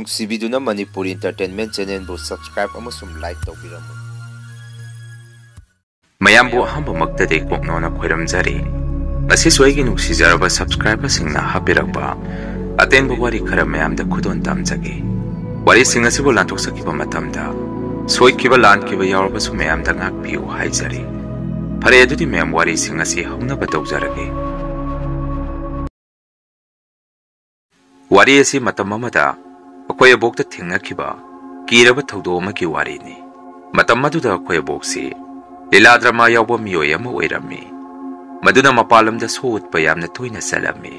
ꯅꯨꯡꯁꯤꯕꯤꯗꯨꯅ Manipur ꯏꯟꯇꯔꯇꯦꯟꯃꯦꯟꯠ ꯆꯦꯅꯦꯜꯕꯨ subscribe ꯑꯃꯁꯨꯡ like ꯇꯧꯕꯤꯔꯝꯃꯨ꯫ ꯃꯌꯥꯝꯕꯨ ꯑꯍꯥꯟꯕꯃꯛꯇꯗꯤ ꯀꯣꯛꯅꯣꯅ ꯈꯣꯏꯔꯝꯖꯔꯤ꯫ ꯉꯁꯤꯁꯨ ꯑꯩꯒꯤ ꯅꯨꯡꯁꯤꯖꯔꯕ ꯁꯕꯁꯀ꯭ꯔꯥꯏꯕꯔꯁꯤꯡꯅ ꯍꯥꯞꯄꯤꯔꯛꯄ ꯑꯇꯦꯟꯕ ꯋꯥꯔꯤ ꯈꯔ ꯃꯌꯥꯝꯗ ꯈꯨꯗꯣꯟ ꯇꯝꯖꯒꯦ꯫ ꯋꯥꯔꯤꯁꯤꯡ ꯑꯁꯤꯕꯨ ꯂꯥꯟꯊꯣꯛꯆꯈꯤꯕ ꯃꯇꯝꯗ ꯁꯣꯏꯈꯤꯕ ꯂꯥꯟꯈꯤꯕ ꯌꯥꯎꯔꯕꯁꯨ ꯃꯌꯥꯝꯗ ꯉꯥꯛꯄꯤꯌꯨ ꯍꯥꯏꯖꯔꯤ꯫ ꯐꯔꯦ ꯑꯗꯨꯗꯤ ꯃꯌꯥꯝ ꯋꯥꯔꯤꯁꯤꯡ ꯑꯁꯤ ꯍꯧꯅꯕ ꯇꯧꯖꯔꯒꯦ꯫ ꯋꯥꯔꯤ ꯑꯁꯤ ꯃꯇꯝ ꯑꯃꯗ ꯑꯩꯈꯣꯏ ꯑꯕꯣꯛꯇ ꯊꯦꯡꯅꯈꯤꯕ ꯀꯤꯔꯕ ꯊꯧꯗꯣꯛ ꯑꯃꯒꯤ ꯋꯥꯔꯤꯅꯤ꯫ ꯃꯇꯝ ꯑꯗꯨꯗ ꯑꯩꯈꯣꯏ ꯑꯕꯣꯛꯁꯤ ꯂꯤꯂꯥ ꯗ꯭ꯔꯃꯥ ꯌꯥꯎꯕ ꯃꯤꯑꯣꯏ ꯑꯃ ꯑꯣꯏꯔꯝꯃꯤ꯫ ꯃꯗꯨꯅ ꯃꯄꯥꯟꯂꯝꯗ ꯁꯣ ꯎꯠꯄ ꯌꯥꯝꯅ ꯇꯣꯏꯅ ꯆꯠꯂꯝꯃꯤ꯫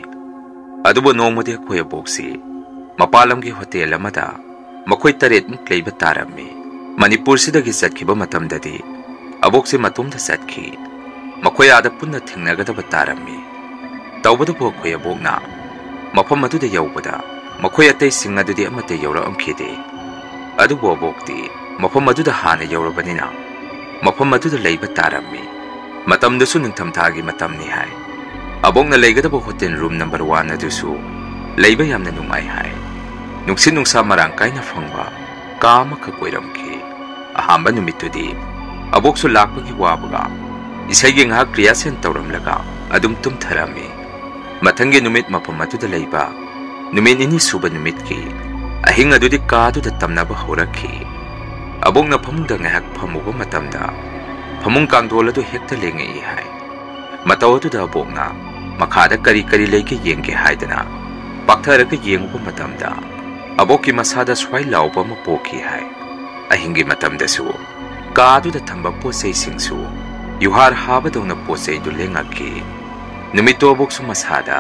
ꯑꯗꯨꯕꯨ ꯅꯣꯡꯃꯗꯤ ꯑꯩꯈꯣꯏ ꯑꯕꯣꯛꯁꯤ ꯃꯄꯥꯟꯂꯝꯒꯤ ꯍꯣꯇꯦꯜ ꯑꯃꯗ ꯃꯈꯣꯏ 8ꯃꯨꯛ ꯂꯩꯕ ꯇꯥꯔꯝꯃꯤ꯫ ꯃꯅꯤꯄꯨꯔꯁꯤꯗꯒꯤ ꯆꯠꯈꯤꯕ ꯃꯇꯝꯗꯗꯤ ꯑꯕꯣꯛꯁꯤ ꯃꯇꯣꯝꯇ ꯆꯠꯈꯤ꯫ ꯃꯈꯣꯏ ꯑꯥꯗ ꯄꯨꯟꯅ ꯊꯦꯡꯅꯒꯗꯕ ꯇꯥꯔꯝꯃꯤ꯫ ꯇꯧꯕꯇꯕꯨ ꯑꯩꯈꯣꯏ ꯑꯕꯣꯛꯅ ꯃꯐꯝ ꯑꯗꯨꯗ ꯌꯧꯕꯗ ꯃꯈꯣꯏ ꯑꯇꯩꯁꯤꯡ ꯑꯗꯨꯗꯤ ꯑꯃꯠꯇ ꯌꯧꯔꯛꯑꯝꯈꯤꯗꯦ꯫ ꯑꯗꯨꯕꯨ ꯑꯕꯣꯛꯇꯤ ꯃꯐꯝ ꯑꯗꯨꯗ ꯍꯥꯟꯅ ꯌꯧꯔꯕꯅꯤꯅ ꯃꯐꯝ ꯑꯗꯨꯗ ꯂꯩꯕ ꯇꯥꯔꯝꯃꯤ꯫ ꯃꯇꯝꯗꯨꯁꯨ ꯅꯤꯡꯊꯝꯊꯥꯒꯤ ꯃꯇꯝꯅꯤ ꯍꯥꯏ꯫ ꯑꯕꯣꯛꯅ ꯂꯩꯒꯗꯕ ꯍꯣꯇꯦꯜ ꯔꯨꯝ ꯅꯝꯕꯔ 1 ꯑꯗꯨꯁꯨ ꯂꯩꯕ ꯌꯥꯝꯅ ꯅꯨꯡꯉꯥꯏ ꯍꯥꯏ꯫ ꯅꯨꯡꯁꯤꯠ ꯅꯨꯡꯁꯥ ꯃꯔꯥꯡ ꯀꯥꯏꯅ ꯐꯪꯕ ꯀꯥ ꯑꯃꯈꯛ ꯑꯣꯏꯔꯝꯈꯤ꯫ ꯑꯍꯥꯟꯕ ꯅꯨꯃꯤꯠꯇꯨꯗꯤ ꯑꯕꯣꯛꯁꯨ ꯂꯥꯛꯄꯒꯤ ꯋꯥꯕꯒ ꯏꯁꯩꯒꯤ ꯉꯥꯏꯍꯥꯛ ꯔꯤꯍꯔꯁꯦꯜ ꯇꯧꯔꯝꯂꯒ ꯑꯗꯨꯝ ꯇꯨꯝꯊꯔꯝꯃꯤ꯫ ꯃꯊꯪꯒꯤ ꯅꯨꯃꯤꯠ ꯃꯐꯝ ꯑꯗꯨꯗ ꯂꯩꯕ ꯅꯨꯃꯤꯠ 2ꯅꯤ ꯁꯨꯕ ꯅꯨꯃꯤꯠꯀꯤ ꯑꯍꯤꯡ ꯑꯗꯨꯗꯤ ꯀꯥꯗꯨꯗ ꯇꯝꯅꯕ ꯍꯧꯔꯛꯈꯤ꯫ ꯑꯕꯣꯛꯅ ꯐꯃꯨꯡꯗ ꯉꯥꯏꯍꯥꯛ ꯐꯝꯃꯨꯕ ꯃꯇꯝꯗ ꯐꯃꯨꯡ ꯀꯥꯡꯊꯣꯜ ꯑꯗꯨ ꯍꯦꯛꯇ ꯂꯦꯡꯉꯛꯏ ꯍꯥꯏ꯫ ꯃꯇꯧ ꯑꯗꯨꯗ ꯑꯕꯣꯛꯅ ꯃꯈꯥꯗ ꯀꯔꯤ ꯀꯔꯤ ꯂꯩꯒꯦ ꯌꯦꯡꯒꯦ ꯍꯥꯏꯗꯅ ꯄꯥꯛꯊꯔꯒ ꯌꯦꯡꯉꯨꯕ ꯃꯇꯝꯗ ꯑꯕꯣꯛꯀꯤ ꯃꯁꯥꯗ ꯁ꯭ꯋꯥꯏ ꯂꯥꯎꯕ ꯑꯃ ꯄꯣꯛꯈꯤ ꯍꯥꯏ꯫ ꯑꯍꯤꯡꯒꯤ ꯃꯇꯝꯗꯁꯨ ꯀꯥꯗꯨꯗ ꯊꯝꯕ ꯄꯣꯠꯆꯩꯁꯤꯡꯁꯨ ꯌꯨꯍꯥꯔ ꯍꯥꯕꯗꯧꯅ ꯄꯣꯠꯆꯩꯗꯨ ꯂꯦꯡꯉꯛꯈꯤ꯫ ꯅꯨꯃꯤꯠꯇꯨ ꯑꯕꯣꯛꯁꯨ ꯃꯁꯥꯗ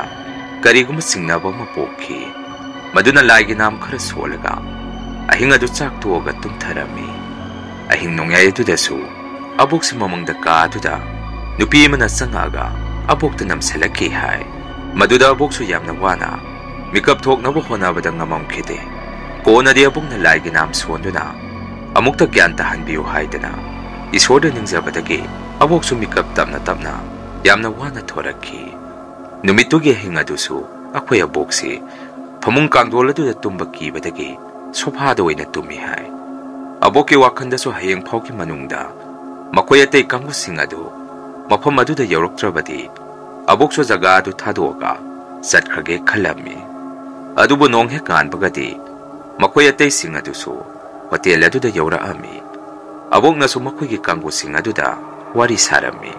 ꯀꯔꯤꯒꯨꯝꯕ ꯆꯤꯡꯅꯕ ꯑꯃ ꯄꯣꯛꯈꯤ꯫ ꯃꯗꯨꯅ ꯂꯥꯏꯒꯤ ꯅꯥꯝ ꯈꯔ ꯁꯣꯜꯂꯒ ꯑꯍꯤꯡ ꯑꯗꯨ ꯆꯥꯛ ꯇꯣꯛꯑꯒ ꯇꯨꯝꯊꯔꯝꯃꯤ꯫ ꯑꯍꯤꯡ ꯅꯣꯡꯌꯥꯏ ꯑꯗꯨꯗꯁꯨ ꯑꯕꯣꯛꯁꯤ ꯃꯃꯪꯗ ꯀꯥꯗꯨꯗ ꯅꯨꯄꯤ ꯑꯃꯅ ꯆꯪꯉꯛꯑꯒ ꯑꯕꯣꯛꯇ ꯅꯝꯁꯤꯜꯂꯛꯈꯤ ꯍꯥꯏ꯫ ꯃꯗꯨꯗ ꯑꯕꯣꯛꯁꯨ ꯌꯥꯝꯅ ꯋꯥꯅ ꯃꯤꯀꯞ ꯊꯣꯛꯅꯕ ꯍꯣꯠꯅꯕꯗ ꯉꯝꯃꯝꯈꯤꯗꯦ꯫ ꯀꯣꯟꯅꯗꯤ ꯑꯕꯣꯛꯅ ꯂꯥꯏꯒꯤ ꯅꯥꯝ ꯁꯣꯟꯗꯨꯅ ꯑꯃꯨꯛꯇ ꯒ꯭ꯌꯥꯟ ꯇꯥꯍꯟꯕꯤꯌꯨ ꯍꯥꯏꯗꯅ ꯏꯁꯣꯔꯗ ꯅꯤꯡꯖꯕꯗꯒꯤ ꯑꯕꯣꯛꯁꯨ ꯃꯤꯀꯞ ꯇꯞꯅ ꯇꯞꯅ ꯌꯥꯝꯅ ꯋꯥꯅ ꯊꯣꯔꯛꯈꯤ꯫ ꯅꯨꯃꯤꯠꯇꯨꯒꯤ ꯑꯍꯤꯡ ꯑꯗꯨꯁꯨ ꯑꯩꯈꯣꯏ ꯑꯕꯣꯛꯁꯤ ꯐꯃꯨꯡ ꯀꯥꯡꯊꯣꯜ ꯑꯗꯨꯗ ꯇꯨꯝꯕ ꯀꯤꯕꯗꯒꯤ ꯁꯣꯐꯥꯗ ꯑꯣꯏꯅ ꯇꯨꯝꯃꯤ ꯍꯥꯏ꯫ ꯑꯕꯣꯛꯀꯤ ꯋꯥꯈꯜꯗꯁꯨ ꯍꯌꯦꯡ ꯐꯥꯎꯒꯤ ꯃꯅꯨꯡꯗ ꯃꯈꯣꯏ ꯑꯇꯩ ꯀꯥꯡꯕꯨꯁꯤꯡ ꯑꯗꯨ ꯃꯐꯝ ꯑꯗꯨꯗ ꯌꯧꯔꯛꯇ꯭ꯔꯕꯗꯤ ꯑꯕꯣꯛꯁꯨ ꯖꯒꯥ ꯑꯗꯨ ꯊꯥꯗꯣꯛꯑꯒ ꯆꯠꯈ꯭ꯔꯒꯦ ꯈꯜꯂꯝꯃꯤ꯫ ꯑꯗꯨꯕꯨ ꯅꯣꯡ ꯍꯦꯛ ꯉꯥꯟꯕꯒꯗꯤ ꯃꯈꯣꯏ ꯑꯇꯩꯁꯤꯡ ꯑꯗꯨꯁꯨ ꯍꯣꯇꯦꯜ ꯑꯗꯨꯗ ꯌꯧꯔꯛꯑꯝꯃꯤ꯫ ꯑꯕꯣꯛꯅꯁꯨ ꯃꯈꯣꯏꯒꯤ ꯀꯥꯡꯕꯨꯁꯤꯡ ꯑꯗꯨꯗ ꯋꯥꯔꯤ ꯁꯥꯔꯝꯃꯤ꯫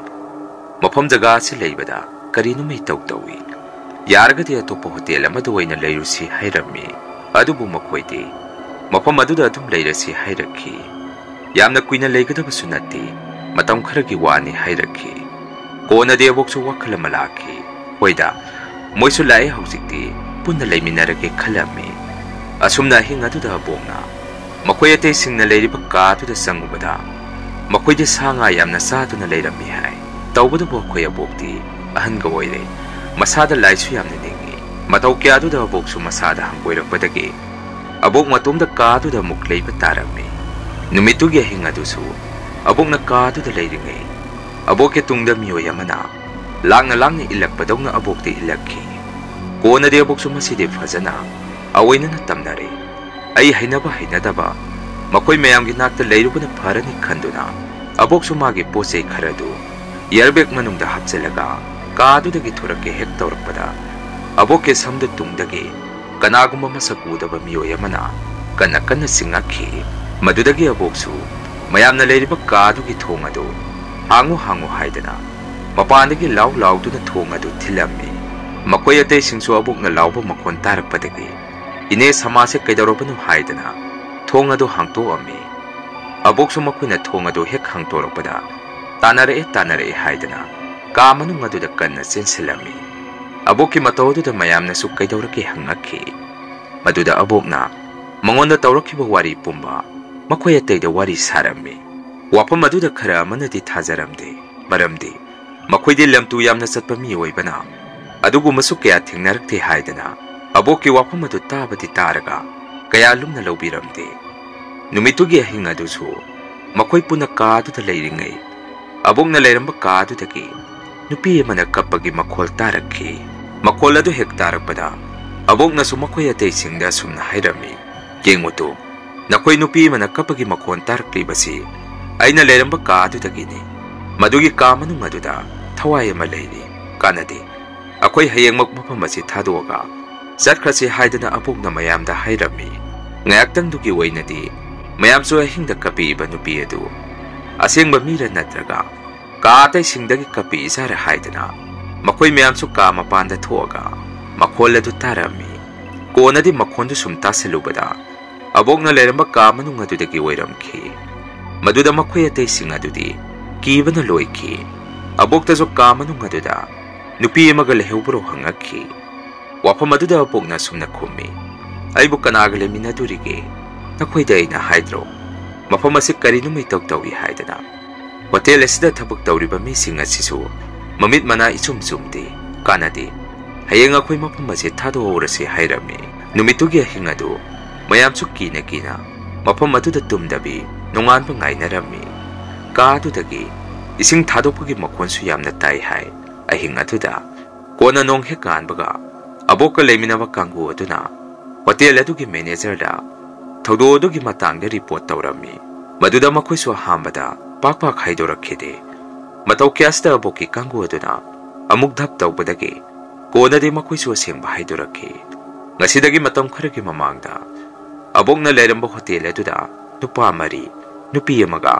ꯃꯐꯝ ꯖꯒꯥ ꯑꯁꯤ ꯂꯩꯕꯗ ꯀꯔꯤꯅꯣꯃ ꯏꯇꯧ ꯇꯧꯏ, ꯌꯥꯔꯒꯗꯤ ꯑꯇꯣꯞꯄ ꯍꯣꯇꯦꯜ ꯑꯃꯗ ꯑꯣꯏꯅ ꯂꯩꯔꯨꯁꯤ ꯍꯥꯏꯔꯝꯃꯤ꯫ ꯑꯗꯨꯕꯨ ꯃꯈꯣꯏꯗꯤ ꯃꯐꯝ ꯑꯗꯨꯗ ꯑꯗꯨꯝ ꯂꯩꯔꯁꯤ ꯍꯥꯏꯔꯛꯈꯤ꯫ ꯌꯥꯝꯅ ꯀꯨꯏꯅ ꯂꯩꯒꯗꯕꯁꯨ ꯅꯠꯇꯦ, ꯃꯇꯝ ꯈꯔꯒꯤ ꯋꯥꯅꯤ ꯍꯥꯏꯔꯛꯈꯤ꯫ ꯀꯣꯟꯅꯗꯤ ꯑꯕꯣꯛꯁꯨ ꯋꯥꯈꯜ ꯑꯃ ꯂꯥꯛꯈꯤ꯫ ꯍꯣꯏꯗ ꯃꯣꯏꯁꯨ ꯂꯥꯛꯑꯦ, ꯍꯧꯖꯤꯛꯇꯤ ꯄꯨꯟꯅ ꯂꯩꯃꯤꯟꯅꯔꯒꯦ ꯈꯜꯂꯝꯃꯤ꯫ ꯑꯁꯨꯝꯅ ꯑꯍꯤꯡ ꯑꯗꯨꯗ ꯑꯕꯣꯛꯅ ꯃꯈꯣꯏ ꯑꯇꯩꯁꯤꯡꯅ ꯂꯩꯔꯤꯕ ꯀꯥꯗꯨꯗ ꯆꯪꯉꯨꯕꯗ ꯃꯈꯣꯏꯗꯤ ꯁꯥ ꯉꯥ ꯌꯥꯝꯅ ꯆꯥꯗꯨꯅ ꯂꯩꯔꯝꯃꯤ ꯍꯥꯏ꯫ ꯇꯧꯕꯇꯕꯨ ꯑꯩꯈꯣꯏ ꯑꯕꯣꯛꯇꯤ ꯑꯍꯟꯒ ꯑꯣꯏꯔꯦ, ꯃꯁꯥꯗ ꯂꯥꯏꯁꯨ ꯌꯥꯝꯅ ꯅꯤꯡꯉꯤ꯫ ꯃꯇꯧ ꯀꯌꯥꯗꯨꯗ ꯑꯕꯣꯛꯁꯨ ꯃꯁꯥꯗ ꯍꯪꯒꯣꯏꯔꯛꯄꯗꯒꯤ ꯑꯕꯣꯛ ꯃꯇꯣꯝꯗ ꯀꯥꯗꯨꯗ ꯑꯃꯨꯛ ꯂꯩꯕ ꯇꯥꯔꯝꯃꯤ꯫ ꯅꯨꯃꯤꯠꯇꯨꯒꯤ ꯑꯍꯤꯡ ꯑꯗꯨꯁꯨ ꯑꯕꯣꯛꯅ ꯀꯥꯗꯨꯗ ꯂꯩꯔꯤꯉꯩ ꯑꯕꯣꯛꯀꯤ ꯇꯨꯡꯗ ꯃꯤꯑꯣꯏ ꯑꯃꯅ ꯂꯥꯡꯅ ꯂꯥꯡꯅ ꯏꯜꯂꯛꯄꯗꯧꯅ ꯑꯕꯣꯛꯇ ꯏꯜꯂꯛꯈꯤ꯫ ꯀꯣꯟꯅꯗꯤ ꯑꯕꯣꯛꯁꯨ ꯃꯁꯤꯗꯤ ꯐꯖꯅ ꯑꯑꯣꯏꯅꯅ ꯇꯝꯅꯔꯦ꯫ ꯑꯩ ꯍꯩꯅꯕ ꯍꯩꯅꯗꯕ ꯃꯈꯣꯏ ꯃꯌꯥꯝꯒꯤ ꯅꯥꯛꯇ ꯂꯩꯔꯨꯕꯅ ꯐꯔꯅꯤ ꯈꯟꯗꯨꯅ ꯑꯕꯣꯛꯁꯨ ꯃꯥꯒꯤ ꯄꯣꯠꯆꯩ ꯈꯔꯗꯨ ꯏꯌꯔꯕꯦꯒ ꯃꯅꯨꯡꯗ ꯍꯥꯞꯆꯤꯜꯂꯒ ꯀꯥꯗꯨꯗꯒꯤ ꯊꯣꯔꯛꯀꯦ ꯍꯦꯛ ꯇꯧꯔꯛꯄꯗ ꯑꯕꯣꯛꯀꯤ ꯁꯝꯗ ꯇꯨꯡꯗꯒꯤ ꯀꯅꯥꯒꯨꯝꯕ ꯃꯁꯛ ꯎꯗꯕ ꯃꯤꯑꯣꯏ ꯑꯃꯅ ꯀꯟꯅ ꯀꯟꯅ ꯆꯤꯡꯉꯛꯈꯤ꯫ ꯃꯗꯨꯗꯒꯤ ꯑꯕꯣꯛꯁꯨ ꯃꯌꯥꯝꯅ ꯂꯩꯔꯤꯕ ꯀꯥꯗꯨꯒꯤ ꯊꯣꯡ ꯑꯗꯨ ꯍꯥꯡꯉꯨ ꯍꯥꯡꯉꯨ ꯍꯥꯏꯗꯅ ꯃꯄꯥꯟꯗꯒꯤ ꯂꯥꯎ ꯂꯥꯎꯗꯨꯅ ꯊꯣꯡ ꯑꯗꯨ ꯊꯤꯜꯂꯝꯃꯤ꯫ ꯃꯈꯣꯏ ꯑꯇꯩꯁꯤꯡꯁꯨ ꯑꯕꯣꯛꯅ ꯂꯥꯎꯕ ꯃꯈꯣꯟ ꯇꯥꯔꯛꯄꯗꯒꯤ ꯏꯅꯦ ꯁꯃꯥꯁꯦ ꯀꯩꯗꯧꯔꯕꯅꯣ ꯍꯥꯏꯗꯅ ꯊꯣꯡ ꯑꯗꯨ ꯍꯥꯡꯇꯣꯛꯑꯝꯃꯤ꯫ ꯑꯕꯣꯛꯁꯨ ꯃꯈꯣꯏꯅ ꯊꯣꯡ ꯑꯗꯨ ꯍꯦꯛ ꯍꯥꯡꯇꯣꯔꯛꯄꯗ ꯇꯥꯟꯅꯔꯛꯑꯦ ꯇꯥꯟꯅꯔꯛꯑꯦ ꯍꯥꯏꯗꯅ ꯀꯥ ꯃꯅꯨꯡ ꯑꯗꯨꯗ ꯀꯟꯅ ꯆꯦꯟꯁꯤꯜꯂꯝꯃꯤ꯫ ꯑꯕꯣꯛꯀꯤ ꯃꯇꯧ ꯑꯗꯨꯗ ꯃꯌꯥꯝꯅꯁꯨ ꯀꯩꯗꯧꯔꯒꯦ ꯍꯪꯉꯛꯈꯤ꯫ ꯃꯗꯨꯗ ꯑꯕꯣꯛꯅ ꯃꯉꯣꯟꯗ ꯇꯧꯔꯛꯈꯤꯕ ꯋꯥꯔꯤ ꯄꯨꯝꯕ ꯃꯈꯣꯏ ꯑꯇꯩꯗ ꯋꯥꯔꯤ ꯁꯥꯔꯝꯃꯤ꯫ ꯋꯥꯐꯝ ꯑꯗꯨꯗ ꯈꯔ ꯑꯃꯅꯗꯤ ꯊꯥꯖꯔꯝꯗꯦ, ꯃꯔꯝꯗꯤ ꯃꯈꯣꯏꯗꯤ ꯂꯝꯇꯨ ꯌꯥꯝꯅ ꯆꯠꯄ ꯃꯤ ꯑꯣꯏꯕꯅ ꯑꯗꯨꯒꯨꯝꯕꯁꯨ ꯀꯌꯥ ꯊꯦꯡꯅꯔꯛꯇꯦ ꯍꯥꯏꯗꯅ ꯑꯕꯣꯛꯀꯤ ꯋꯥꯐꯝ ꯑꯗꯨ ꯇꯥꯕꯗꯤ ꯇꯥꯔꯒ ꯀꯌꯥ ꯂꯨꯝꯅ ꯂꯧꯕꯤꯔꯝꯗꯦ꯫ ꯅꯨꯃꯤꯠꯇꯨꯒꯤ ꯑꯍꯤꯡ ꯑꯗꯨꯁꯨ ꯃꯈꯣꯏ ꯄꯨꯟꯅ ꯀꯥꯗꯨꯗ ꯂꯩꯔꯤꯉꯩ ꯑꯕꯣꯛꯅ ꯂꯩꯔꯝꯕ ꯀꯥꯗꯨꯗꯒꯤ ꯅꯨꯄꯤ ꯑꯃꯅ ꯀꯞꯄꯒꯤ ꯃꯈꯣꯜ ꯇꯥꯔꯛꯈꯤ꯫ ꯃꯈꯣꯜ ꯑꯗꯨ ꯍꯦꯛ ꯇꯥꯔꯛꯄꯗ ꯑꯕꯣꯛꯅꯁꯨ ꯃꯈꯣꯏ ꯑꯇꯩꯁꯤꯡꯗ ꯑꯁꯨꯝꯅ ꯍꯥꯏꯔꯝꯃꯤ, Yengutu, nakoi nupi manakapagi makon tarakibasi, ay naleramba ka adudagini. Madugi ka manung aduda, tawaya malayni, kanadi. Ako'y hayang magmapamasi taduaga. Zatkrasi haydana abog na mayamda hayrami. Ngayakdang dugi way na di, mayamso ay hingda kapi iba nupi adu. Asing mamira natraga, kaatay singdagi kapi isara haydana. Mako'y mayamso ka mapanda tuaga, makola du tarami. Kona di makondo sumta sa lubada. Abog na leramba ka manung adudagi wayramki. Maduda mako'y atay sing adudi, kiba na loy ki. Abog taso ka manung aduda, nupi magalehubro hangaki. Wapa maduda abog na sumnakumi. Ay bukanagale minadurige, nako'y day na hydro. Mapamasik ka rin may tawtawi haydana. Hotel esda tabag tawriba may singat sisu, mamit mana isumsumdi, kanadi. Hayang ako'y mapamasit tado orasi hayrami. Numitugi hingado, mayamsuk kina kina, mapamaduda tumdabi, nungan pa ngay narami. Kaadudagi, ising tado pagi makonsu yam na tayhay, ay hingatuda, kona nong hekaan baga, abok ka layminawa kanggu aduna, hotel adugi manager da, tawdo adugi matang na report tawrami, maduda makoy so hambada, pakpak haydorakide, mataw kiasta aboki kanggu aduna, amugdap tawbadagi, kona di makoy so siyang bahaydoraki, ngasidagi matang karagi mamangda, abok na layramba hotel aduda, nupa mari, nupi amaga,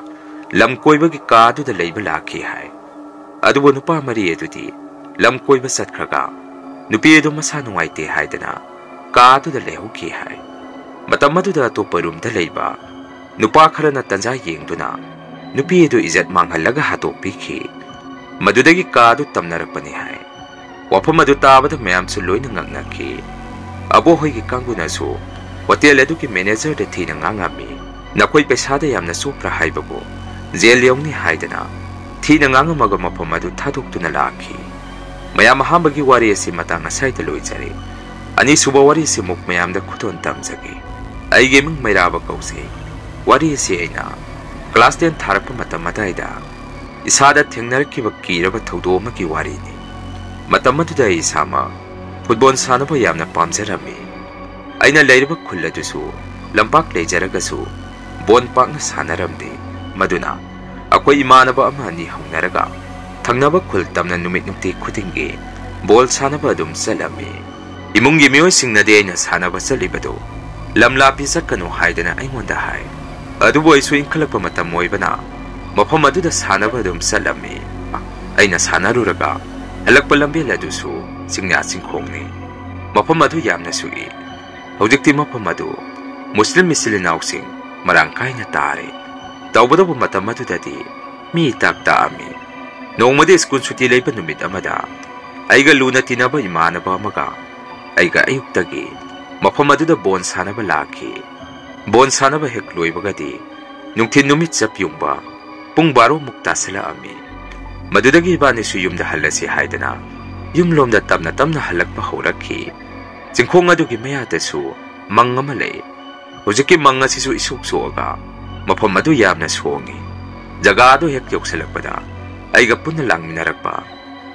lam koibagi kaduda layba laki hay. Adubo nupa mari edudi, lam koiba satkraga, nupi edo masanungay te haydana, kaduda lehuki hay. Matamaduda to parumda layba, nupa kara na tanza yengduna, nupi edo izat manghalaga hato piki. Madudagi kadu tamnarakpani hay. Wapa madutabada mayam suloy na ngangnaki. Abo hoy ki kanggu na su, hotel edo ki manager da ti na ngangami, nakoy pesada yam na supra haybago. Zelyong ni haydana, tina nga maga mapamadu tatuk tu na laki. Mayam hambagi wari si matang asay taloy jari. Ani suba wari si muk mayam da kuton tamzagi. Ay gemang mayraba kausi. Wari si ay na, class 10 tharapa matamatay da. Isada tingnar ki bakira ba tawdo magi wari ni. Matamadu da isama, football sana ba yam na pamzarami. Ay na layraba kulla dusu, lampak lay jaragasu, bon pak na sanaramdi. Maduna, ako'y imanaba ama ni haunaraga. Tangnaba kultam na numit nukti kutingi, bol sana ba dum salami. Imong gimiyo sing na di na sana ba sa libado. Lamlapi sa kanu haydana ay mundahay. Adubo ay suing kalagpa matamoy ba na, mapamadu da sana ba dum salami. Ay na sana ruraga, halagpalambi ladusu, sing na singkong ni. Mapamadu yam na sui. Hawdikti mapamadu, Muslim misilinaw sing, marangkay na tari. Tawbadabu matamadu dati, mi takta ami. Noong madi skun suti laypa numit amada, ay ga luna tinaba imana ba maga, ay ga ayuk tagi, mapamadu da bon sana ba laki. Bon sana ba hekloy bagadi, nung tinumit sa piyong ba, pung baro mukta sila ami. Madudagi ba ni suyum da hala si haydana, yung lom da tam na halak pa huraki. Singkong adugi mayata su, mga malay, hujiki mga sisu isukso aga, mapamadu yam na suongi. Jagado hekyok salakpada, ay gapun na lang minarakpa.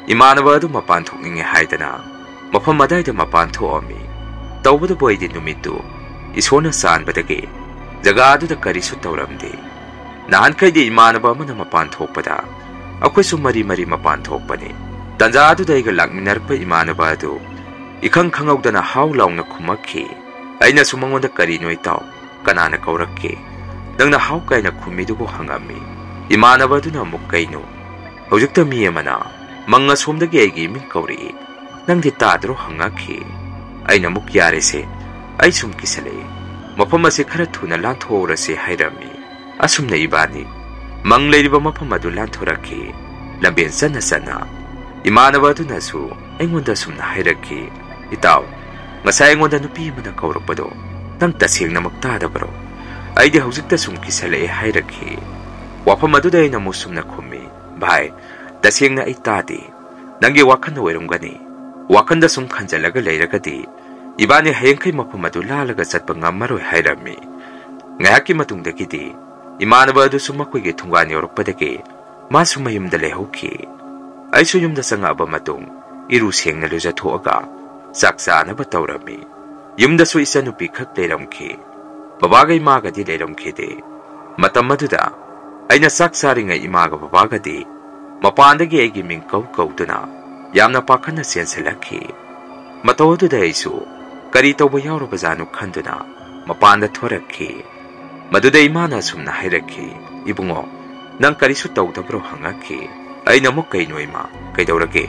Imanaba adu mapantok ningi haydana, mapamaday da mapanto omi. Tawbado boy din numito, isona saan badagi, jagado da kariso tawramdi. Nahan kay di imanaba mo na mapantok pada, ako'y sumari-mari mapantok pa ni. Tanjado da igalang minarakpa imanaba adu, ikang kangaw da na hawlaw na kumaki, ay nasumangon da karino itaw, kanana kaurakki. Nang nahawkay na kumidugo hangami, imanaba doon na mukayno. Hawjukta miya mana, mga sumdagi ay giming kauri, nang ditadro hangaki. Ay namukyari si, ay sumkisali. Mapamasikharatu na lanto orasi hayrami, asum na ibani. Manglay ba mapamadu lanto raki, labinsan na sana. Imanaba doon na su, ay ngunda sum na hayraki. Itaw, ngasay ngunda nupi mo na kaurapado, nang tasing na magtada baro. Ay di hawzikta sumkisala e hayraki. Wapamaduday na musum na kumi. Bahay, dasiyang na itadi. Nanggi wakan na wairong gani. Wakan da sumkanjalaga layragadi. Iba ni hayang kay mapamadulalaga sa pangamaroy hayrami. Ngayaki matungdagidi. Imanaba do sumakoy gitungani orokpadagi. Masumayim da lehoki. Ay suyum da sa nga ba matong. Irusiyang na luzato aga. Saksa na ba tawrami. Yung da su isa nupikak layramki. ꯕꯕꯥꯒ ꯏꯃꯥꯒꯗꯤ ꯂꯩꯔꯝꯈꯤꯗꯦ ꯃꯇꯝ ꯑꯗꯨꯗ ꯑꯩꯅ ꯆꯥꯛ ꯆꯥꯔꯤꯉꯩ ꯏꯃꯥꯒ ꯕꯕꯥꯒꯗꯤ ꯃꯄꯥꯟꯗꯒꯤ ꯑꯩꯒꯤ ꯃꯤꯡ ꯀꯧꯗꯨꯅ ꯌꯥꯝꯅ ꯄꯥꯈꯠꯅ ꯆꯦꯟꯁꯤꯜꯂꯛꯈꯤ ꯃꯇꯧ ꯑꯗꯨꯗ ꯑꯩꯁꯨ ꯀꯔꯤ ꯇꯧꯕ ꯌꯥꯎꯔꯕꯖꯥꯠꯅꯣ ꯈꯟꯗꯨꯅ ꯃꯄꯥꯟꯗ ꯊꯣꯔꯛꯈꯤ ꯃꯗꯨꯗ ꯏꯃꯥꯅ ꯑꯁꯨꯝꯅ ꯍꯥꯏꯔꯛꯈꯤ ꯏꯕꯨꯡꯉꯣ ꯅꯪ ꯀꯔꯤꯁꯨ ꯇꯧꯗꯕ꯭ꯔꯣ ꯍꯪꯉꯛꯈꯤ ꯑꯩꯅ ꯑꯃꯨꯛ ꯀꯩꯅꯣ ꯏꯃꯥ ꯀꯩꯗꯧꯔꯒꯦ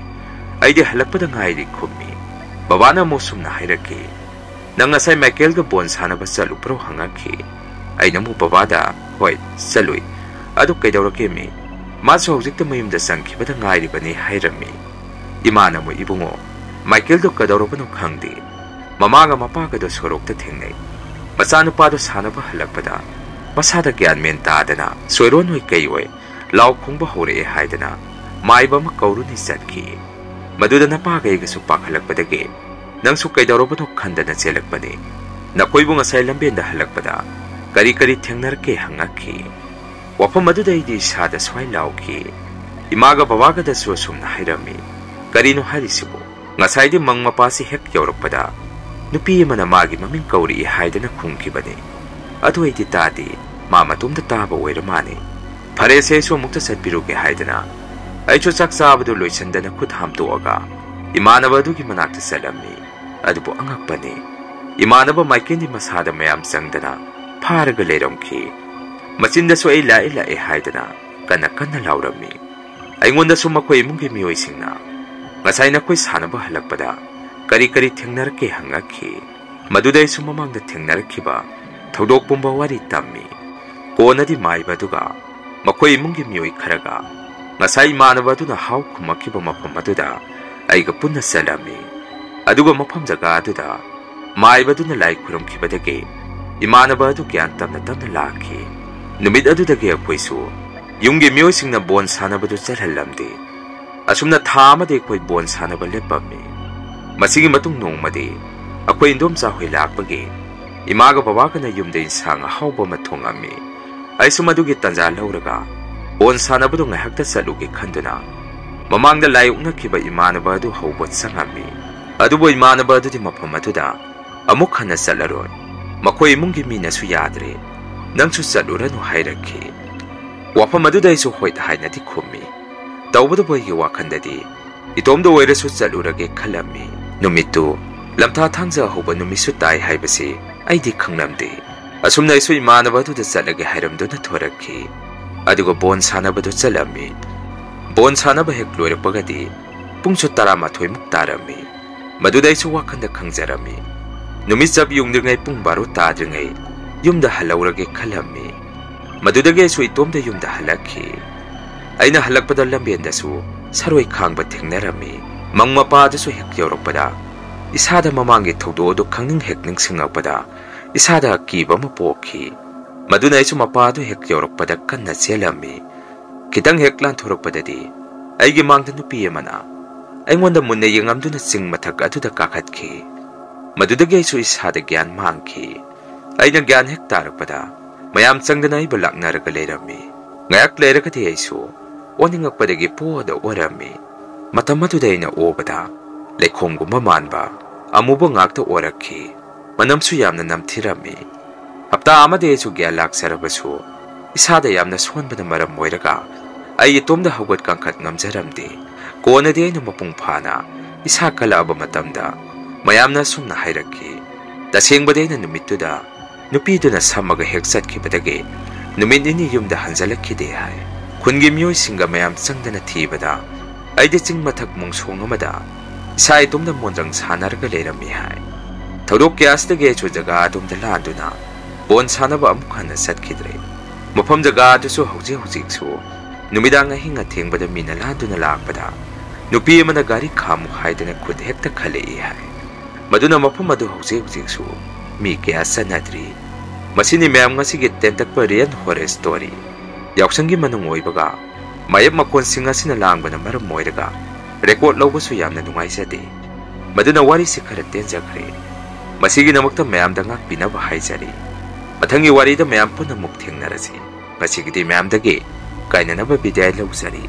ꯑꯩꯗꯤ ꯍꯜꯂꯛꯄꯗ ꯉꯥꯏꯔꯤ ꯈꯨꯝꯃꯤ ꯕꯕꯥꯅ ꯑꯃꯨꯛ ꯁꯨꯝꯅ ꯍꯥꯏꯔꯛꯈꯤ ꯅꯪ ꯉꯁꯥꯏ ꯃꯥꯏꯀꯦꯜꯒ ꯕꯣꯟ ꯁꯥꯟꯅꯕ ꯆꯠꯂꯨꯕ꯭ꯔꯣ ꯍꯪꯉꯛꯈꯤ ꯑꯩꯅ ꯑꯃꯨꯛ ꯕꯕꯥꯗ ꯍꯣꯏ ꯆꯠꯂꯨꯏ ꯑꯗꯨ ꯀꯩꯗꯧꯔꯒꯦ ꯃꯤ ꯃꯥꯁꯨ ꯍꯧꯖꯤꯛꯇ ꯃꯌꯨꯝꯗ ꯆꯪꯈꯤꯕꯗ ꯉꯥꯏꯔꯤꯕꯅꯤ ꯍꯥꯏꯔꯝꯃꯤ ꯏꯃꯥꯅ ꯑꯃꯨꯛ ꯏꯕꯨꯡꯉꯣ ꯃꯥꯏꯀꯦꯜꯗꯣ ꯀꯩꯗꯧꯔꯕꯅꯣ ꯈꯪꯗꯦ ꯃꯃꯥꯒ ꯃꯄꯥꯒꯗꯣ ꯁꯣꯔꯣꯛꯇ ꯊꯦꯡꯅꯩ ꯃꯆꯥꯅꯨꯄꯥꯗꯣ ꯁꯥꯟꯅꯕ ꯍꯜꯂꯛꯄꯗ ꯃꯁꯥꯗ ꯒ꯭ꯌꯥꯟ ꯃꯦꯟ ꯇꯥꯗꯅ ꯁꯣꯏꯔꯣꯟ ꯑꯣꯏ ꯀꯩ ꯑꯣꯏ ꯂꯥꯎ ꯈꯣꯡꯕ ꯍꯧꯔꯛꯑꯦ ꯍꯥꯏꯗꯅ ꯃꯥꯏꯕ ꯑꯃ ꯀꯧꯔꯨꯅꯤ ꯆꯠꯈꯤ ꯃꯗꯨꯗ ꯅꯄꯥꯒ ꯑꯩꯒꯁꯨ ꯄꯥꯈꯠꯂꯛꯄꯗꯒꯤ ꯅꯪꯁꯨ ꯀꯩꯗꯧꯔꯕꯅꯣ ꯈꯟꯗꯅ ꯆꯦꯜꯂꯛꯄꯅꯤ ꯅꯈꯣꯏꯕꯨ ꯉꯁꯥꯏ ꯂꯝꯕꯦꯟꯗ ꯍꯜꯂꯛꯄꯗ ꯀꯔꯤ ꯀꯔꯤ ꯊꯦꯡꯅꯔꯛꯀꯦ ꯍꯪꯉꯛꯈꯤ ꯋꯥꯐꯝ ꯑꯗꯨꯗ ꯑꯩꯗꯤ ꯏꯁꯥꯗ ꯁ꯭ꯋꯥꯏ ꯂꯥꯎꯈꯤ ꯏꯃꯥꯒ ꯕꯕꯥꯒꯗꯁꯨ ꯑꯁꯨꯝꯅ ꯍꯥꯏꯔꯝꯃꯤ ꯀꯔꯤꯅꯣ ꯍꯥꯏꯔꯤꯁꯤꯕꯨ ꯉꯁꯥꯏꯗꯤ ꯃꯪ ꯃꯄꯥꯁꯤ ꯍꯦꯛ ꯌꯧꯔꯛꯄꯗ ꯅꯨꯄꯤ ꯑꯃꯅ ꯃꯥꯒꯤ ꯃꯃꯤꯡ ꯀꯧꯔꯛꯏ ꯍꯥꯏꯗꯅ ꯈꯨꯝꯈꯤꯕꯅꯤ ꯑꯗꯨ ꯑꯩꯗꯤ ꯇꯥꯗꯦ ꯃꯥ ꯃꯇꯣꯝꯗ ꯇꯥꯕ ꯑꯣꯏꯔ ꯃꯥꯅꯤ ꯐꯔꯦꯁꯦ ꯑꯩꯁꯨ ꯑꯃꯨꯛꯇ ꯆꯠꯄꯤꯔꯨꯒꯦ ꯍꯥꯏꯗꯅ ꯑꯩꯁꯨ ꯆꯥꯛ ꯆꯥꯕꯗꯨ ꯂꯣꯏꯁꯤꯟꯗꯅ ꯈꯨꯠ ꯍꯥꯝꯇꯣꯛꯑꯒ ꯏꯃꯥꯟꯅꯕ ꯑꯗꯨꯒꯤ ꯃꯅꯥꯛꯇ ꯆꯠꯂꯝꯃꯤ ꯑꯗꯨꯕꯨ ꯑꯉꯛꯄꯅꯤ ꯏꯃꯥꯟꯅꯕ ꯃꯥꯏꯀꯦꯜꯒꯤ ꯃꯁꯥꯗ ꯃꯌꯥꯝ ꯆꯪꯗꯅ ꯐꯥꯔꯒ ꯂꯩꯔꯝꯈꯤ ꯃꯆꯤꯟꯗꯁꯨ ꯑꯩ ꯂꯥꯛꯑꯦ ꯍꯥꯏꯗꯅ ꯀꯟꯅ ꯀꯟꯅ ꯂꯥꯎꯔꯝꯃꯤ ꯑꯩꯉꯣꯟꯗꯁꯨ ꯃꯈꯣꯏ ꯏꯃꯨꯡꯒꯤ ꯃꯤꯑꯣꯏꯁꯤꯡꯅ ꯉꯁꯥꯏ ꯅꯈꯣꯏ ꯁꯥꯟꯅꯕ ꯍꯜꯂꯛꯄꯗ ꯀꯔꯤ ꯀꯔꯤ ꯊꯦꯡꯅꯔꯛꯀꯦ ꯍꯪꯉꯛꯈꯤ ꯃꯗꯨꯗ ꯑꯩꯁꯨ ꯃꯃꯥꯡꯗ ꯊꯦꯡꯅꯔꯛꯈꯤꯕ ꯊꯧꯗꯣꯛ ꯄꯨꯝꯕ ꯋꯥꯔꯤ ꯇꯝꯃꯤ ꯀꯣꯟꯅꯗꯤ ꯃꯥꯏꯕ ꯑꯗꯨꯒ ꯃꯈꯣꯏ ꯏꯃꯨꯡꯒꯤ ꯃꯤꯑꯣꯏ ꯈꯔꯒ ꯉꯁꯥꯏ ꯏꯃꯥꯟꯅꯕ ꯑꯗꯨꯅ ꯍꯥꯎ ꯈꯨꯝꯃꯛꯈꯤꯕ ꯃꯐꯝ ꯑꯗꯨꯗ ꯑꯩꯒ ꯄꯨꯟꯅ ꯆꯠꯂꯝꯃꯤ ꯑꯗꯨꯒ ꯃꯐꯝ ꯖꯒꯥ ꯑꯗꯨꯗ ꯃꯥꯏꯕꯗꯨꯅ ꯂꯥꯏ ꯈꯨꯔꯨꯝꯈꯤꯕꯗꯒꯤ ꯏꯃꯥꯟꯅꯕ ꯑꯗꯨ ꯒ꯭ꯌꯥꯟ ꯇꯞꯅ ꯇꯞꯅ ꯂꯥꯛꯈꯤ ꯅꯨꯃꯤꯠ ꯑꯗꯨꯗꯒꯤ ꯑꯩꯈꯣꯏꯁꯨ ꯌꯨꯝꯒꯤ ꯃꯤꯑꯣꯏꯁꯤꯡꯅ ꯕꯣꯟ ꯁꯥꯟꯅꯕꯗꯨ ꯆꯠꯍꯜꯂꯝꯗꯦ ꯑꯁꯨꯝꯅ ꯊꯥ ꯑꯃꯗꯤ ꯑꯩꯈꯣꯏ ꯕꯣꯟ ꯁꯥꯟꯅꯕ ꯂꯦꯞꯄꯝꯃꯤ ꯃꯁꯤꯒꯤ ꯃꯇꯨꯡ ꯅꯣꯡꯃꯗꯤ ꯑꯩꯈꯣꯏ ꯏꯟꯗꯣꯝꯆꯥ ꯍꯣꯏ ꯂꯥꯛꯄꯒꯤ ꯏꯃꯥꯒ ꯕꯕꯥꯒꯅ ꯌꯨꯝꯗ ꯏꯟꯁꯥꯡ ꯑꯍꯥꯎꯕ ꯑꯃ ꯊꯣꯡꯉꯝꯃꯤ ꯑꯩꯁꯨ ꯃꯗꯨꯒꯤ ꯇꯟꯖꯥ ꯂꯧꯔꯒ ꯕꯣꯟ ꯁꯥꯟꯅꯕꯗꯨ ꯉꯥꯏꯍꯥꯛꯇ ꯆꯠꯂꯨꯒꯦ ꯈꯟꯗꯨꯅ ꯃꯃꯥꯡꯗ ꯂꯥꯏꯌꯣꯛꯅꯈꯤꯕ ꯏꯃꯥꯟꯅꯕ ꯑꯗꯨ ꯍꯧꯕ ꯆꯪꯉꯝꯃꯤ ꯑꯗꯨꯕꯨ ꯏꯃꯥꯟꯅꯕ ꯑꯗꯨꯗꯤ ꯃꯐꯝ ꯑꯗꯨꯗ ꯑꯃꯨꯛ ꯍꯟꯅ ꯆꯠꯂꯔꯣꯏ ꯃꯈꯣꯏ ꯏꯃꯨꯡꯒꯤ ꯃꯤꯅꯁꯨ ꯌꯥꯗ꯭ꯔꯦ ꯅꯪꯁꯨ ꯆꯠꯂꯨꯔꯅꯨ ꯍꯥꯏꯔꯛꯈꯤ ꯋꯥꯐꯝ ꯑꯗꯨꯗ ꯑꯩꯁꯨ ꯍꯣꯏ ꯍꯥꯏꯅꯗꯤ ꯈꯨꯝꯃꯤ ꯇꯧꯕꯗꯕꯨ ꯑꯩꯒꯤ ꯋꯥꯈꯜꯗꯗꯤ ꯏꯇꯣꯝꯗ ꯑꯣꯏꯔꯁꯨ ꯆꯠꯂꯨꯔꯒꯦ ꯈꯜꯂꯝꯃꯤ ꯅꯨꯃꯤꯠꯇꯨ ꯂꯝꯊꯥ ꯊꯥꯡꯖ ꯍꯧꯕ ꯅꯨꯃꯤꯠꯁꯨ ꯇꯥꯏ ꯍꯥꯏꯕꯁꯤ ꯑꯩꯗꯤ ꯈꯪꯂꯝꯗꯦ ꯑꯁꯨꯝꯅ ꯑꯩꯁꯨ ꯏꯃꯥꯟꯅꯕ ꯑꯗꯨꯗ ꯆꯠꯂꯒꯦ ꯍꯥꯏꯔꯝꯗꯨꯅ ꯊꯣꯔꯛꯈꯤ ꯑꯗꯨꯒ ꯕꯣꯟ ꯁꯥꯟꯅꯕꯗꯨ ꯆꯠꯂꯝꯃꯤ ꯕꯣꯟ ꯁꯥꯟꯅꯕ ꯍꯦꯛ ꯂꯣꯏꯔꯛꯄꯒꯗꯤ ꯄꯨꯡꯁꯨ 11ꯃꯨꯛ ꯇꯥꯔꯝꯃꯤ ꯃꯗꯨꯗ ꯑꯩꯁꯨ ꯋꯥꯈꯜꯗ ꯈꯪꯖꯔꯝꯃꯤ ꯅꯨꯃꯤꯠ ꯆꯞ ꯌꯨꯡꯗ꯭ꯔꯤꯉꯩ ꯄꯨꯡ 12 ꯇꯥꯗ꯭ꯔꯤꯉꯩ ꯌꯨꯝꯗ ꯍꯜꯂꯧꯔꯒꯦ ꯈꯜꯂꯝꯃꯤ ꯃꯗꯨꯗꯒꯤ ꯑꯩꯁꯨ ꯏꯇꯣꯝꯗ ꯌꯨꯝꯗ ꯍꯜꯂꯛꯈꯤ ꯑꯩꯅ ꯍꯜꯂꯛꯄꯗ ꯂꯝꯕꯦꯟꯗꯁꯨ ꯁꯔꯣꯏ ꯈꯥꯡꯕ ꯊꯦꯡꯅꯔꯝꯃꯤ ꯃꯪ ꯃꯄꯥꯗꯁꯨ ꯍꯦꯛ ꯌꯧꯔꯛꯄꯗ ꯏꯁꯥꯗ ꯃꯃꯥꯡꯒꯤ ꯊꯧꯗꯣꯛ ꯑꯗꯨ ꯈꯪꯅꯤꯡ ꯍꯦꯛ ꯅꯤꯡꯁꯤꯡꯉꯛꯄꯗ ꯏꯁꯥꯗ ꯑꯀꯤꯕ ꯑꯃ ꯄꯣꯛꯈꯤ ꯃꯗꯨꯅ ꯑꯩꯁꯨ ꯃꯄꯥꯗꯨ ꯍꯦꯛ ꯌꯧꯔꯛꯄꯗ ꯀꯟꯅ ꯆꯦꯜꯂꯝꯃꯤ ꯈꯤꯇꯪ ꯍꯦꯛ ꯂꯥꯟꯊꯣꯔꯛꯄꯗꯗꯤ ꯑꯩꯒꯤ ꯃꯥꯡꯗ ꯅꯨꯄꯤ ꯑꯃꯅ ꯑꯩꯉꯣꯟꯗ ꯃꯨꯟꯅ ꯌꯦꯡꯉꯝꯗꯨꯅ ꯆꯤꯡ ꯃꯊꯛ ꯑꯗꯨꯗ ꯀꯥꯈꯠꯈꯤ ꯃꯗꯨꯗꯒꯤ ꯑꯩꯁꯨ ꯏꯁꯥꯗ ꯒ꯭ꯌꯥꯟ ꯃꯥꯡꯈꯤ ꯑꯩꯅ ꯒ꯭ꯌꯥꯟ ꯍꯦꯛ ꯇꯥꯔꯛꯄꯗ ꯃꯌꯥꯝ ꯆꯪꯗꯅ ꯑꯩꯕꯨ ꯂꯥꯛꯅꯔꯒ ꯂꯩꯔꯝꯃꯤ ꯉꯥꯏꯍꯥꯛ ꯂꯩꯔꯒꯗꯤ ꯑꯩꯁꯨ ꯑꯣꯅꯤꯡꯉꯛꯄꯗꯒꯤ ꯄꯣꯗ ꯑꯣꯔꯝꯃꯤ ꯃꯇꯝ ꯑꯗꯨꯗ ꯑꯩꯅ ꯑꯣꯕꯗ ꯂꯩꯈꯣꯝꯒꯨꯝꯕ ꯃꯥꯟꯕ ꯑꯃꯨꯕ ꯉꯥꯛꯇ ꯑꯣꯔꯛꯈꯤ ꯃꯅꯝꯁꯨ ꯌꯥꯝꯅ ꯅꯝꯊꯤꯔꯝꯃꯤ ꯍꯞꯇꯥ ꯑꯃꯗꯤ ꯑꯩꯁꯨ ꯒ꯭ꯌꯥꯟ ꯂꯥꯛꯆꯔꯕꯁꯨ ꯏꯁꯥꯗ ꯌꯥꯝꯅ ꯁꯣꯟꯕꯅ ꯃꯔꯝ ꯑꯣꯏꯔꯒ ꯑꯩ ꯏꯇꯣꯝꯗ ꯍꯧꯒꯠ ꯀꯥꯡꯈꯠ ꯉꯝꯖꯔꯝꯗꯦ ꯀꯣꯟꯅꯗꯤ ꯑꯩꯅ ꯃꯄꯨꯡ ꯐꯥꯅ ꯏꯁꯥ ꯀꯜꯂꯛꯑꯕ ꯃꯇꯝꯗ ꯃꯌꯥꯝꯅ ꯑꯁꯨꯝꯅ ꯍꯥꯏꯔꯛꯈꯤ ꯇꯁꯦꯡꯕꯗꯤ ꯑꯩꯅ ꯅꯨꯃꯤꯠꯇꯨꯗ ꯅꯨꯄꯤꯗꯨꯅ ꯁꯝꯃꯒ ꯍꯦꯛ ꯆꯠꯈꯤꯕꯗꯒꯤ ꯅꯨꯃꯤꯠ ꯅꯤꯅꯤ ꯌꯨꯝꯗ ꯍꯟꯖꯜꯂꯛꯈꯤꯗꯦ ꯍꯥꯏ ꯈꯨꯟꯒꯤ ꯃꯤꯑꯣꯏꯁꯤꯡꯒ ꯃꯌꯥꯝ ꯆꯪꯗꯅ ꯊꯤꯕꯗ ꯑꯩꯗꯤ ꯆꯤꯡ ꯃꯊꯛ ꯃꯣꯡꯁꯣꯡ ꯑꯃꯗ ꯏꯁꯥ ꯏꯇꯣꯝꯗ ꯃꯣꯟꯗ꯭ꯔꯪ ꯁꯥꯟꯅꯔꯒ ꯂꯩꯔꯝꯃꯤ ꯍꯥꯏ ꯊꯧꯗꯣꯛ ꯀꯌꯥꯁꯤꯗꯒꯤ ꯑꯩꯁꯨ ꯖꯒꯥ ꯑꯗꯣꯝꯗ ꯂꯥꯟꯗꯨꯅ ꯕꯣꯟ ꯁꯥꯟꯅꯕ ꯑꯃꯨꯛ ꯍꯟꯅ ꯆꯠꯈꯤꯗ꯭ꯔꯦ ꯃꯐꯝ ꯖꯒꯥ ꯑꯗꯨꯁꯨ ꯍꯧꯖꯤꯛꯁꯨ ꯅꯨꯃꯤꯗꯥꯡ ꯑꯍꯤꯡ ꯑꯊꯦꯡꯕꯗ ꯃꯤꯅ ꯂꯥꯟꯗꯨꯅ ꯂꯥꯛꯄꯗ ꯅꯨꯄꯤ ꯑꯃꯅ ꯒꯥꯔꯤ ꯈꯥꯝꯃꯨ ꯍꯥꯏꯗꯅ ꯈꯨꯠ ꯍꯦꯛꯇ ꯈꯜꯂꯛꯏ ꯍꯥꯏ ꯃꯗꯨꯅ ꯃꯐꯝ ꯑꯗꯨ ꯍꯧꯖꯤꯛꯁꯨ ꯃꯤ ꯀꯌꯥ ꯆꯠꯅꯗ꯭ꯔꯤ ꯃꯁꯤꯅꯤ ꯃꯌꯥꯝ ꯉꯁꯤꯒꯤ ꯇꯦꯟꯇꯛꯄ ꯔꯤꯌꯦꯜ ꯍꯣꯔꯔ ꯁ꯭ꯇꯣꯔꯤ ꯌꯥꯎꯁꯪꯒꯤ ꯃꯅꯨꯡ ꯑꯣꯏꯕꯒ ꯃꯥꯌꯦꯞ ꯃꯈꯣꯟꯁꯤꯡ ꯑꯁꯤꯅ ꯂꯥꯡꯕꯅ ꯃꯔꯝ ꯑꯣꯏꯔꯒ ꯔꯦꯀꯣꯔꯗ ꯂꯧꯕꯁꯨ ꯌꯥꯝꯅ ꯅꯨꯡꯉꯥꯏꯖꯗꯦ ꯃꯗꯨꯅ ꯋꯥꯔꯤꯁꯤ ꯈꯔ ꯇꯦꯟꯖꯈ꯭ꯔꯦ ꯃꯁꯤꯒꯤꯗꯃꯛꯇ ꯃꯌꯥꯝꯗ ꯉꯥꯛꯄꯤꯅꯕ ꯍꯥꯏꯖꯔꯤ ꯃꯊꯪꯒꯤ ꯋꯥꯔꯤꯗ ꯃꯌꯥꯝ ꯄꯨꯟꯅ ꯑꯃꯨꯛ ꯊꯦꯡꯅꯔꯁꯤ ꯉꯁꯤꯒꯤꯗꯤ ꯃꯌꯥꯝꯗꯒꯤ ꯀꯥꯏꯅꯅꯕ ꯕꯤꯗꯥꯏ ꯂꯧꯖꯔꯤ